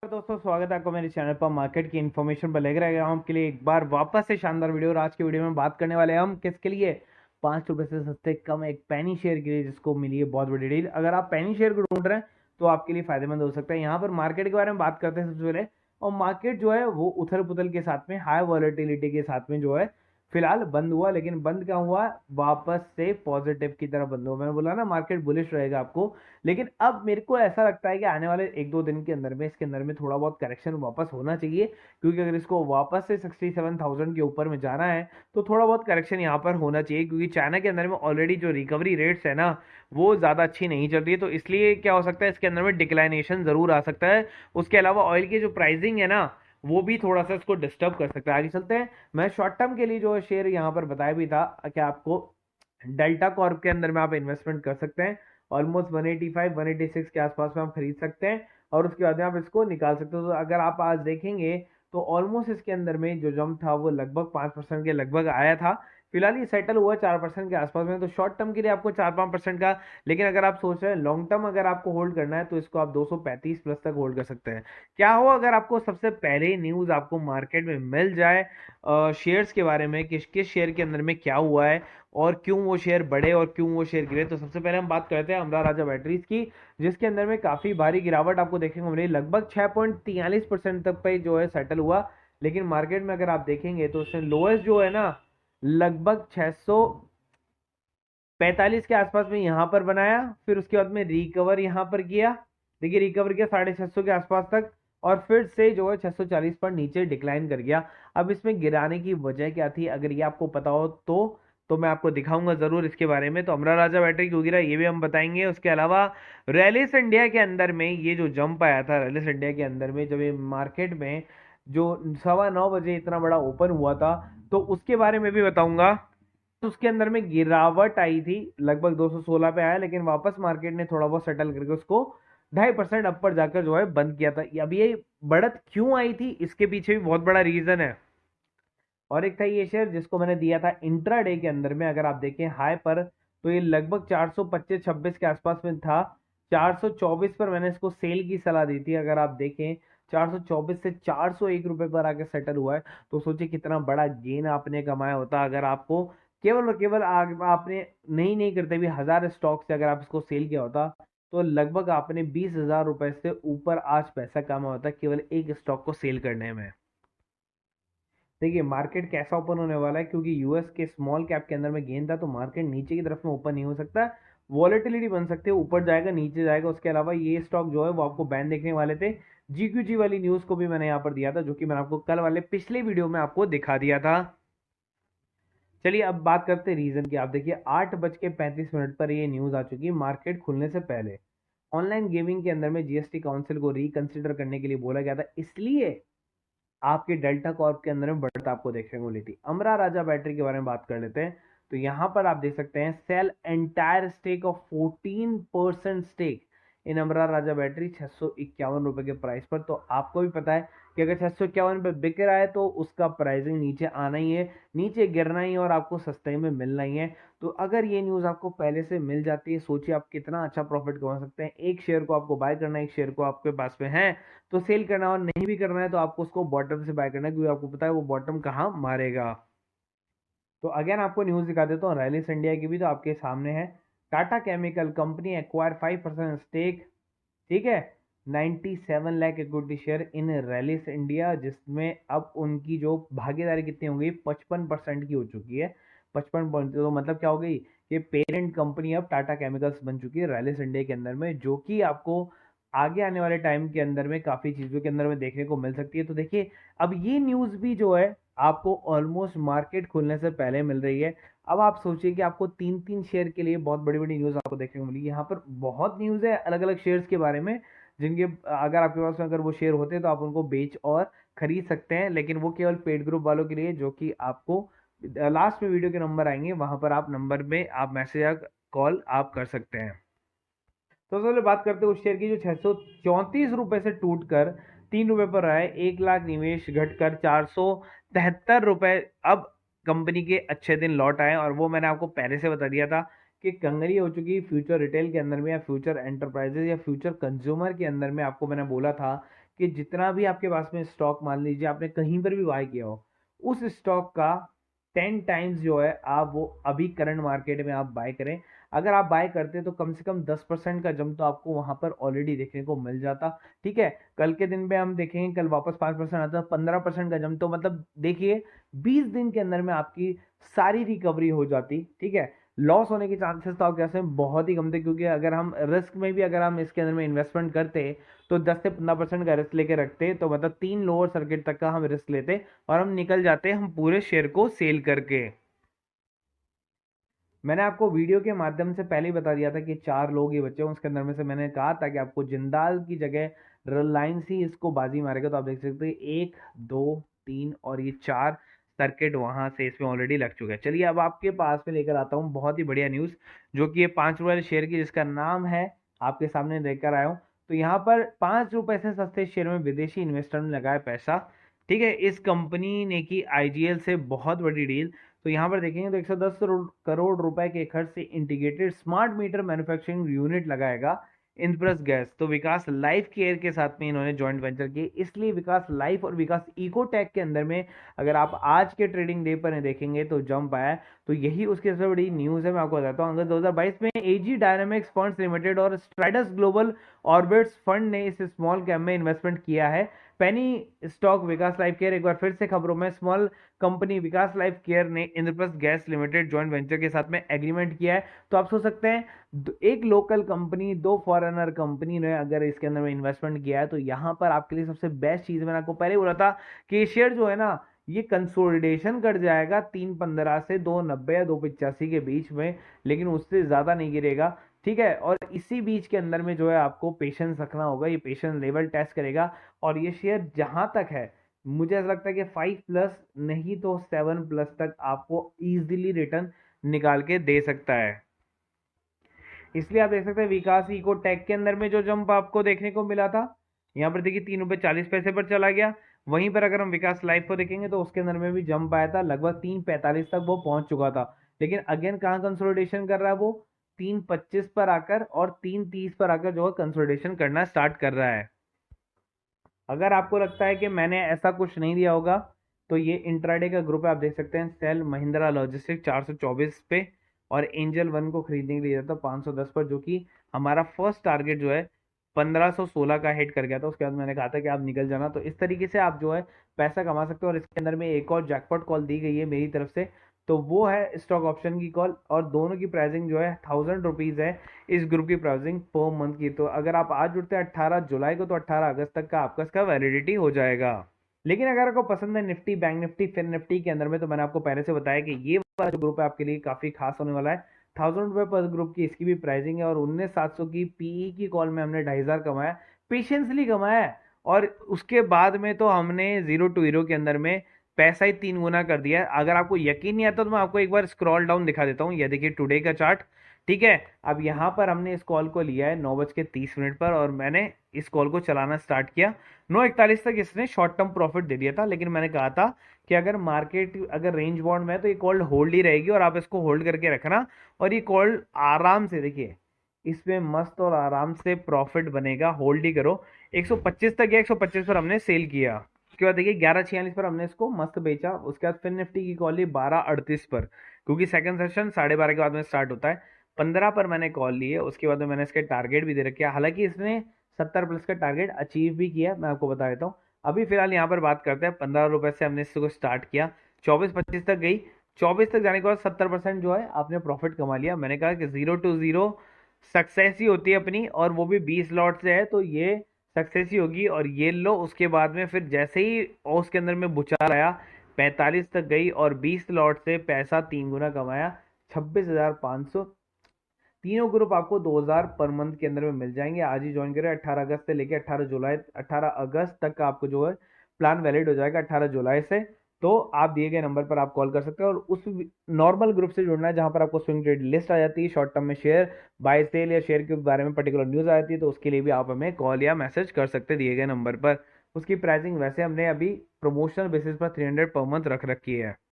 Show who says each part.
Speaker 1: दोस्तों, स्वागत है आपको मेरे चैनल पर। मार्केट की इन्फॉर्मेशन पर लेकर आ गया हूं आपके लिए एक बार वापस से शानदार वीडियो। और आज की वीडियो में बात करने वाले हैं हम किसके लिए, 5 रुपए से सस्ते कम एक पेनी शेयर के लिए, जिसको मिली है बहुत बड़ी डील। अगर आप पेनी शेयर को ढूंढ रहे हैं तो आपके लिए फायदेमंद हो सकता है। यहाँ पर मार्केट के बारे में बात करते हैं सबसे पहले। और मार्केट जो है वो उथल पुथल के साथ में, हाई वॉलेटिलिटी के साथ में जो है फिलहाल बंद हुआ। लेकिन बंद क्या हुआ, वापस से पॉजिटिव की तरफ बंद हुआ। मैंने बोला ना मार्केट बुलिश रहेगा आपको। लेकिन अब मेरे को ऐसा लगता है कि आने वाले 1-2 दिन के अंदर में इसके अंदर में थोड़ा बहुत करेक्शन वापस होना चाहिए, क्योंकि अगर इसको वापस से 67,000 के ऊपर में जाना है तो थोड़ा बहुत करेक्शन यहाँ पर होना चाहिए। क्योंकि चाइना के अंदर में ऑलरेडी जो रिकवरी रेट्स है ना, वो ज़्यादा अच्छी नहीं चल रही है। तो इसलिए क्या हो सकता है, इसके अंदर में डिक्लाइनेशन ज़रूर आ सकता है। उसके अलावा ऑयल की जो प्राइसिंग है ना, वो भी थोड़ा सा इसको डिस्टर्ब कर सकता है। आगे चलते हैं। मैं शॉर्ट टर्म के लिए जो शेयर यहाँ पर बताया भी था कि आपको डेल्टा कॉर्प के अंदर में आप इन्वेस्टमेंट कर सकते हैं। ऑलमोस्ट 185 186 के आसपास में आप खरीद सकते हैं और उसके बाद में आप इसको निकाल सकते हो। तो अगर आप आज देखेंगे तो ऑलमोस्ट इसके अंदर में जो जंप था वो लगभग 5% के लगभग आया था। फिलहाल ये सेटल हुआ 4% के आसपास में। तो शॉर्ट टर्म के लिए आपको 4-5% का, लेकिन अगर आप सोच रहे हैं लॉन्ग टर्म अगर आपको होल्ड करना है तो इसको आप 235 प्लस तक होल्ड कर सकते हैं। क्या हो अगर आपको सबसे पहले न्यूज़ आपको मार्केट में मिल जाए शेयर्स के बारे में, किस किस शेयर के अंदर में क्या हुआ है और क्यों वो शेयर बढ़े और क्यों वो शेयर गिरे। तो सबसे पहले हम बात करते हैं अमरा राजा बैटरीज की, जिसके अंदर में काफी भारी गिरावट आपको देखने को मिली। लगभग 6.43% तक पे जो है सेटल हुआ। लेकिन मार्केट में अगर आप देखेंगे तो उसने लोएस्ट जो है ना, लगभग 645 के आसपास में यहाँ पर बनाया। फिर उसके बाद में रिकवर यहाँ पर किया, देखिए रिकवर किया 650 के आसपास तक, और फिर से जो है 640 पर नीचे डिक्लाइन कर गया। अब इसमें गिराने की वजह क्या थी, अगर ये आपको पता हो तो मैं आपको दिखाऊंगा जरूर इसके बारे में। तो अमरा राजा बैटरी क्यों गिरा ये भी हम बताएंगे। उसके अलावा रैलिस इंडिया के अंदर में ये जो जंप आया था, रैलिस इंडिया के अंदर में जब ये मार्केट में जो 9:15 बजे इतना बड़ा ओपन हुआ था, तो उसके बारे में भी बताऊंगा। तो उसके अंदर में गिरावट आई थी, लगभग 216 पे आया। लेकिन वापस मार्केट ने थोड़ा बहुत सेटल करके उसको 2.5% अपर जाकर जो है बंद किया था। अब ये बढ़त क्यों आई थी, इसके पीछे भी बहुत बड़ा रीजन है। और एक था ये शेयर जिसको मैंने दिया था इंट्राडे के अंदर में, अगर आप देखें हाई पर तो ये लगभग 425-26 के आसपास में था। 424 पर मैंने इसको सेल की सलाह दी थी। अगर आप देखें 424 से 401 रुपए पर आके सेटल हुआ है। तो सोचिए कितना बड़ा गेन आपने कमाया होता अगर आपको केवल और केवल आपने नहीं करते भी 1000 स्टॉक से अगर आप इसको सेल किया होता, तो लगभग आपने 20,000 रुपए से ऊपर आज पैसा कमाया होता केवल एक स्टॉक को सेल करने में। देखिए मार्केट कैसा ओपन होने वाला है, क्योंकि यूएस के स्मॉल कैप के अंदर में गेन था, तो मार्केट नीचे की तरफ में ओपन नहीं हो सकता। वॉलेटिलिटी बन सकती है, ऊपर जाएगा नीचे जाएगा। उसके अलावा ये स्टॉक जो है वो आपको बैन देखने वाले थे। जीक्यूजी वाली न्यूज को भी मैंने यहाँ पर दिया था, जो कि मैंने आपको कल वाले पिछले वीडियो में आपको दिखा दिया था। चलिए अब बात करते हैं रीजन की। आप देखिए 8:35 पर ये न्यूज आ चुकी है मार्केट खुलने से पहले। ऑनलाइन गेमिंग के अंदर में जीएसटी काउंसिल को रिकंसिडर करने के लिए बोला गया था, इसलिए आपके डेल्टा कॉर्प के अंदर में बढ़त आपको देखने को मिली थी। अमरा राजा बैटरी के बारे में बात कर लेते हैं। तो यहां पर आप देख सकते हैं sell entire stake of 14% stake in Amara Raja battery 651 रुपए के प्राइस पर। तो आपको भी पता है कि अगर 651 पे बिक रहा है तो उसका प्राइसिंग नीचे आना ही है, नीचे गिरना ही है और आपको सस्ते में मिलना ही है। तो अगर ये न्यूज़ आपको पहले से मिल जाती है, सोचिए आप कितना अच्छा प्रॉफिट कमा सकते हैं। एक शेयर को आपको बाय करना है, एक शेयर को आपके पास में है तो सेल करना, और नहीं भी करना है तो आपको उसको बॉटम से बाय करना है, क्योंकि आपको पता है वो बॉटम कहाँ मारेगा। तो अगेन आपको न्यूज़ दिखा देता हूँ रैलिस इंडिया की भी, तो आपके सामने है। Tata chemical company acquire 5% stake, ठीक है, 97 lakh equity share in Rallis India, जिसमें अब उनकी जो भागीदारी कितनी हो गई, 55% की हो चुकी है। 55 तो मतलब क्या हो गई, कि पेरेंट कंपनी अब टाटा केमिकल्स बन चुकी है रैलिस इंडिया के अंदर में, जो कि आपको आगे आने वाले टाइम के अंदर में काफी चीजों के अंदर में देखने को मिल सकती है। तो देखिए अब ये न्यूज भी जो है आपको ऑलमोस्ट मार्केट खुलने से पहले मिल रही है। अब आप सोचिए कि आपको 3-3 शेयर के लिए बहुत बड़ी बड़ी न्यूज आपको देखने को मिली। यहाँ पर बहुत न्यूज है अलग अलग शेयर्स के बारे में, जिनके अगर आपके पास में अगर वो शेयर होते हैं तो आप उनको बेच और खरीद सकते हैं। लेकिन वो केवल पेड ग्रुप वालों के लिए, जो कि आपको लास्ट में वीडियो के नंबर आएंगे, वहां पर आप नंबर में आप मैसेज या कॉल आप कर सकते हैं। तो सबसे बात करते हैं उस शेयर की जो 634 रुपए से टूट कर 3 रुपए पर रहा है। 1 लाख निवेश घटकर 473 रुपए अब कंपनी के अच्छे दिन लौट आए। और वो मैंने आपको पहले से बता दिया था कि कंगनी हो चुकी फ्यूचर रिटेल के अंदर में, या फ्यूचर एंटरप्राइजेस या फ्यूचर कंज्यूमर के अंदर में। आपको मैंने बोला था कि जितना भी आपके पास में स्टॉक मान लीजिए आपने कहीं पर भी बाय किया हो, उस स्टॉक का 10 टाइम्स जो है आप वो अभी करंट मार्केट में आप बाय करें। अगर आप बाय करते तो कम से कम 10% का जंप तो आपको वहां पर ऑलरेडी देखने को मिल जाता। ठीक है, कल के दिन में हम देखेंगे, कल वापस 5% आता, 15% का जंप, तो मतलब देखिए 20 दिन के अंदर में आपकी सारी रिकवरी हो जाती। ठीक है, लॉस होने के चांसेस तो आप कैसे बहुत ही कम थे, क्योंकि अगर हम रिस्क में भी अगर हम इसके अंदर में इन्वेस्टमेंट करते तो 10 से 15% का रिस्क लेके रखते, तो मतलब 3 लोअर सर्किट तक का हम रिस्क लेते और हम निकल जाते हम पूरे शेयर को सेल करके। मैंने आपको वीडियो के माध्यम से पहले ही बता दिया था कि 4 लोग ही बचे हैं, उसके अंदर में से मैंने कहा था कि आपको जिंदाल की जगह रिलायंस ही इसको बाजी मारेगा। तो आप देख सकते हैं 1 2 3 और ये 4 सर्किट वहां से इसमें ऑलरेडी लग चुके हैं। चलिए अब आपके पास में लेकर आता हूँ बहुत ही बढ़िया न्यूज़, जो कि ये 5 रुपये शेयर की जिसका नाम है आपके सामने लेकर आया हूँ। तो यहाँ पर 5 रुपए से सस्ते शेयर में विदेशी इन्वेस्टर ने लगाया पैसा। ठीक है, इस कंपनी ने की आईजीएल से बहुत बड़ी डील। तो यहाँ पर देखेंगे तो 110 करोड़ रुपए के खर्च से integrated smart meter manufacturing unit लगाएगा इंद्रप्रस्थ गैस। तो विकास लाइफ केयर के साथ में इन्होंने जॉइंट वेंचर किए, इसलिए विकास लाइफ और विकास इकोटेक के अंदर में अगर आप आज के ट्रेडिंग डे पर देखेंगे तो जंप आया है। तो यही उसकी सबसे बड़ी न्यूज है। मैं आपको बताता हूँ, अगस्त 2022 में एजी डायनामिक्स फंड्स लिमिटेड और स्ट्राइडस ग्लोबल ऑर्बिट्स फंड ने इस स्मॉल कैप में इन्वेस्टमेंट किया है। पेनी स्टॉक विकास लाइफ केयर, एक बार फिर से खबरों में, स्मॉल कंपनी विकास लाइफ केयर ने Indraprastha gas limited joint venture के साथ में एग्रीमेंट किया है। तो आप सोच सकते हैं एक लोकल कंपनी, 2 फॉरेनर कंपनी ने अगर इसके अंदर में इन्वेस्टमेंट किया है, तो यहाँ पर आपके लिए सबसे बेस्ट चीज, मैंने आपको पहले बोला था कि शेयर जो है ना ये कंसोलिडेशन कर जाएगा 3.15 से 2.90 या 2.85 के बीच में, लेकिन उससे ज्यादा नहीं गिरेगा। ठीक है, और इसी बीच के अंदर में जो है आपको पेशेंस रखना होगा, ये पेशेंस लेवल टेस्ट करेगा। और ये शेयर जहां तक है मुझे ऐसा लगता है कि 5+ नहीं तो 7+ तक आपको इजीली रिटर्न निकाल के दे सकता है। इसलिए आप देख सकते हैं विकास इको टेक के अंदर में जो जंप आपको देखने को मिला था, यहाँ पर देखिए 3 रुपये 40 पैसे पर चला गया। वहीं पर अगर हम विकास लाइफ को देखेंगे तो उसके अंदर में भी जंप आया था, लगभग 3.45 तक वो पहुंच चुका था। लेकिन अगेन कहाँ कंसोलिडेशन कर रहा है वो, 3.25 पर आकर और 3.30 पर आकर जो है कंसोलिडेशन करना स्टार्ट कर रहा है। अगर आपको लगता है कि मैंने ऐसा कुछ नहीं दिया होगा, तो ये इंट्राडे का ग्रुप है, आप देख सकते हैं सेल महिंद्रा लॉजिस्टिक 424 पे और एंजल वन को खरीदने के लिए था 510 पर, जो कि हमारा फर्स्ट टारगेट जो है 1516 का हिट कर गया था। उसके बाद मैंने कहा था कि आप निकल जाना। तो इस तरीके से आप जो है पैसा कमा सकते हो। और इसके अंदर में एक और जैकपॉट कॉल दी गई है मेरी तरफ से, तो वो है स्टॉक ऑप्शन की कॉल, और दोनों की प्राइसिंग जो है 1000 रुपीज है इस ग्रुप की प्राइसिंग पर मंथ की। तो अगर आप आज जुड़ते हैं 18 जुलाई को, तो 18 अगस्त तक का आपका इसका वैलिडिटी हो जाएगा। लेकिन अगर आपको पसंद है निफ्टी, बैंक निफ्टी, फिर निफ्टी के अंदर में, तो मैंने आपको पहले से बताया कि ये वाला जो ग्रुप है आपके लिए काफी खास होने वाला है। 1000 रुपये पर ग्रुप की इसकी भी प्राइसिंग है, और 19700 की पीई की कॉल में हमने 2500 कमाया, पेशेंसली कमाया है। और उसके बाद में तो हमने जीरो टू हीरो के अंदर में पैसा ही 3 गुना कर दिया है। अगर आपको यकीन नहीं आता तो मैं आपको एक बार स्क्रॉल डाउन दिखा देता हूँ। ये देखिए टुडे का चार्ट। ठीक है, अब यहाँ पर हमने इस कॉल को लिया है 9:30 पर, और मैंने इस कॉल को चलाना स्टार्ट किया। 9:41 तक इसने शॉर्ट टर्म प्रॉफिट दे दिया था, लेकिन मैंने कहा था कि अगर मार्केट अगर रेंज बाउंड में है तो ये कॉल होल्ड ही रहेगी, और आप इसको होल्ड करके रखना। और ये कॉल आराम से, देखिए इसमें मस्त और आराम से प्रॉफिट बनेगा, होल्ड ही करो। 125 तक गया, 125 पर हमने सेल किया। उसके बाद देखिए 11:46 पर हमने इसको मस्त बेचा। उसके बाद फिर निफ्टी की कॉल ली 12:38 पर, क्योंकि सेकंड सेशन 12:30 के बाद में स्टार्ट होता है। 15 पर मैंने कॉल ली है। उसके बाद में मैंने इसके टारगेट भी दे रखे हैं, हालांकि इसने 70+ का टारगेट अचीव भी किया, मैं आपको बता देता हूँ। अभी फिलहाल यहाँ पर बात करते हैं 15 रुपए से हमने इसको स्टार्ट किया, 24-25 तक गई। 24 तक जाने के बाद 70% जो है आपने प्रॉफिट कमा लिया। मैंने कहा कि 0 to 0 सक्सेस ही होती है अपनी, और वो भी 20 लॉट से है, तो ये सक्सेस ही होगी। और ये लो, उसके बाद में फिर जैसे ही उसके अंदर में बुचार आया 45 तक गई, और 20 लॉट से पैसा 3 गुना कमाया, 26,500। तीनों ग्रुप आपको 2000 पर मंथ के अंदर में मिल जाएंगे। आज ही ज्वाइन करें, 18 अगस्त से लेकर 18 अगस्त तक का आपको जो है प्लान वैलिड हो जाएगा 18 जुलाई से। तो आप दिए गए नंबर पर आप कॉल कर सकते हैं, और उस नॉर्मल ग्रुप से जुड़ना है जहां पर आपको स्विंग ट्रेड लिस्ट आ जाती है, शॉर्ट टर्म में शेयर बाय सेल या शेयर के बारे में पर्टिकुलर न्यूज आ जाती है, तो उसके लिए भी आप हमें कॉल या मैसेज कर सकते हैं दिए गए नंबर पर। उसकी प्राइसिंग वैसे हमने अभी प्रमोशनल बेसिस पर 300 पर मंथ रख रखी है।